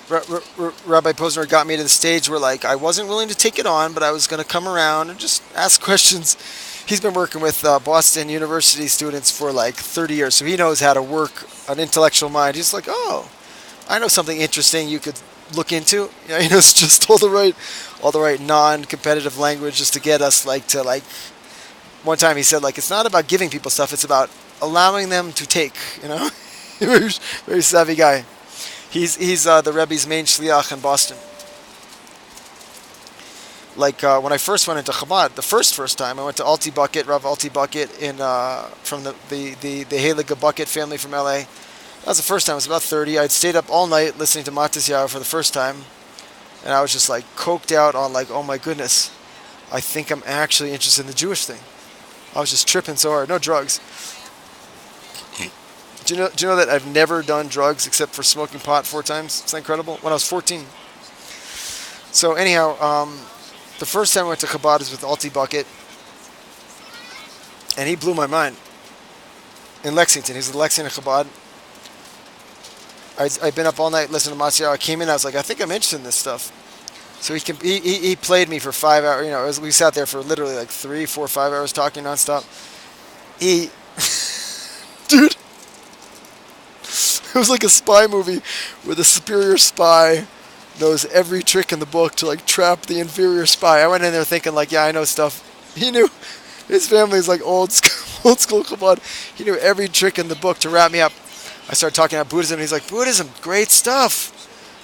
Rabbi Posner got me to the stage where like I wasn't willing to take it on, but I was going to come around and just ask questions. He's been working with Boston University students for like 30 years, so he knows how to work an intellectual mind. He's like, oh, I know something interesting you could look into. You know, he knows just all the right non-competitive language just to get us like to like. One time he said like it's not about giving people stuff; it's about allowing them to take. You know, very, very savvy guy. He's the Rebbe's main shliach in Boston. Like when I first went into Chabad, the first time I went to Alti Bucket, Rav Alti Bucket in from the Haliga Bucket family from LA. That was the first time. I was about 30. I'd stayed up all night listening to Matisyahu for the first time, and I was just like coked out on like, oh my goodness, I think I'm actually interested in the Jewish thing. I was just tripping so hard. No drugs. Do you know that I've never done drugs except for smoking pot 4 times? It's incredible. When I was 14. So anyhow, the first time I went to Chabad was with Alti Bucket, and he blew my mind. In Lexington, he's in Lexington Chabad. I'd been up all night listening to Matsuyahu. I came in, I was like, I think I'm interested in this stuff. So he played me for 5 hours. You know, we sat there for literally like 3, 4, 5 hours talking nonstop. Dude. It was like a spy movie where the superior spy knows every trick in the book to like trap the inferior spy. I went in there thinking like, yeah, I know stuff. He knew. His family's like old school Chabad. He knew every trick in the book to wrap me up. I started talking about Buddhism, and he's like, Buddhism, great stuff.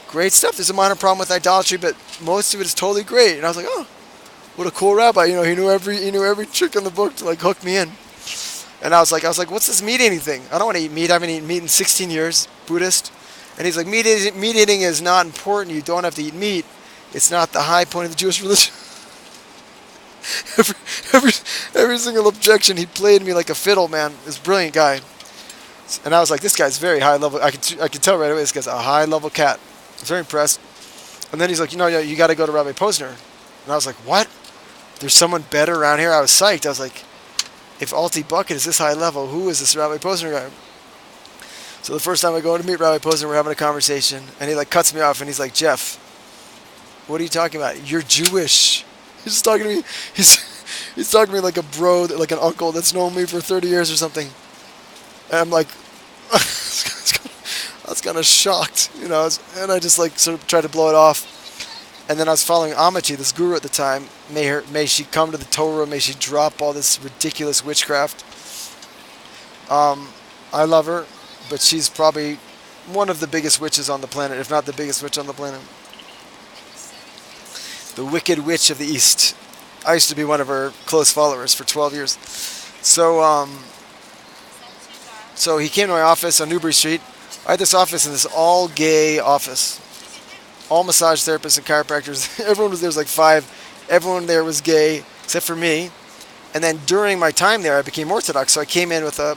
Great stuff. There's a minor problem with idolatry, but most of it is totally great. And I was like, oh, what a cool rabbi. You know, he knew every trick in the book to like hook me in. And I was like, what's this meat eating thing? I don't want to eat meat. I haven't eaten meat in 16 years, Buddhist. And he's like, meat eating is not important. You don't have to eat meat. It's not the high point of the Jewish religion. every single objection, he played me like a fiddle, man. This brilliant guy. And I was like, this guy's very high level. I could tell right away this guy's a high level cat. I was very impressed. And then he's like, you got to go to Rabbi Posner. And I was like, what? There's someone better around here? I was psyched. I was like, if Alti Bucket is this high level, who is this Rabbi Posner guy? So the first time I go to meet Rabbi Posner, we're having a conversation, and he like cuts me off, and he's like, Jeff, what are you talking about? You're Jewish. He's just talking to me. He's talking to me like a bro, like an uncle that's known me for 30 years or something. And I'm like, I was kind of shocked, you know, and I just like sort of tried to blow it off. And then I was following Amati, this guru at the time. May she come to the Torah. May she drop all this ridiculous witchcraft. I love her, but she's probably one of the biggest witches on the planet, if not the biggest witch on the planet. The Wicked Witch of the East. I used to be one of her close followers for 12 years. So he came to my office on Newbury Street. I had this office in this all-gay office. All massage therapists and chiropractors. Everyone was there. Was like 5. Everyone there was gay except for me. And then during my time there, I became Orthodox. So I came in with my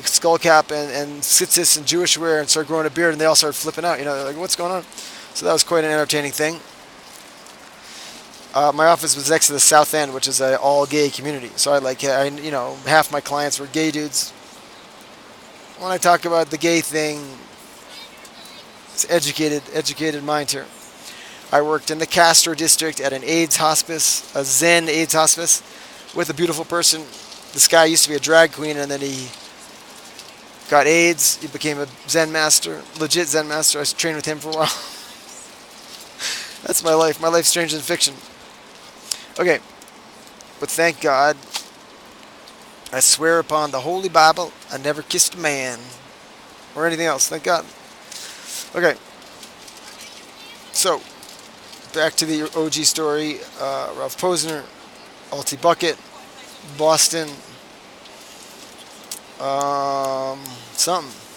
skull cap and tzitzis and Jewish wear, and started growing a beard. And they all started flipping out. You know, they're like, "What's going on?" So that was quite an entertaining thing. My office was next to the South End, which is an all-gay community. So half my clients were gay dudes. When I talk about the gay thing, it's educated mind here. I worked in the Castro district at an AIDS hospice, a Zen AIDS hospice, with a beautiful person. This guy used to be a drag queen, and then he got AIDS. He became a Zen master, legit Zen master. I trained with him for a while. That's my life. My life's stranger than fiction. Okay, but thank God, I swear upon the Holy Bible, I never kissed a man or anything else. Thank God. Okay, so back to the OG story. Ralph Posner, Alti Bucket, Boston, something.